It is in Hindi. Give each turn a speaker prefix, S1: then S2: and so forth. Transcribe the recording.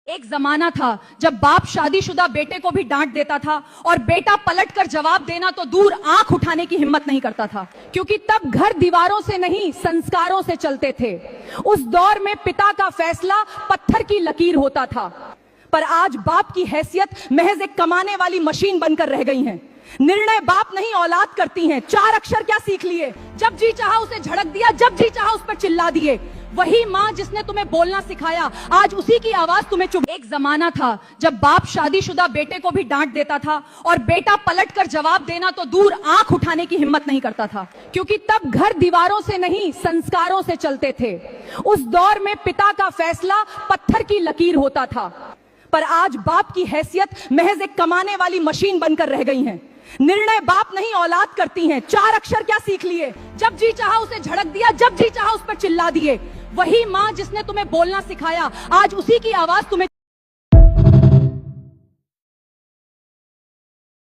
S1: एक जमाना था जब बाप शादीशुदा बेटे को भी डांट देता था और बेटा पलटकर जवाब देना तो दूर आंख उठाने की हिम्मत नहीं करता था, क्योंकि तब घर दीवारों से नहीं संस्कारों से चलते थे। उस दौर में पिता का फैसला पत्थर की लकीर होता था, पर आज बाप की हैसियत महज एक कमाने वाली मशीन बनकर रह गई है। निर्णय बाप नहीं औलाद करती हैं। 4 अक्षर क्या सीख लिए? जब जी चाहा उसे झड़क दिया, जब जी चाहा उस पर चिल्ला दिए। वही माँ जिसने तुम्हें बोलना सिखाया, आज उसी की आवाज तुम्हें चुप। एक जमाना था जब बाप शादीशुदा बेटे को भी डांट देता था और बेटा पलटकर जवाब देना तो दूर आंख उठाने की हिम्मत नहीं करता था, क्योंकि तब घर दीवारों से नहीं संस्कारों से चलते थे। उस दौर में पिता का फैसला पत्थर की लकीर होता था, पर आज बाप की हैसियत महज एक कमाने वाली मशीन बनकर रह गई है। निर्णय बाप नहीं औलाद करती हैं। 4 अक्षर क्या सीख लिए? जब जी चाहा उसे झड़क दिया, जब जी चाहा उस पर चिल्ला दिए। वही माँ जिसने तुम्हें बोलना सिखाया, आज उसी की आवाज तुम्हें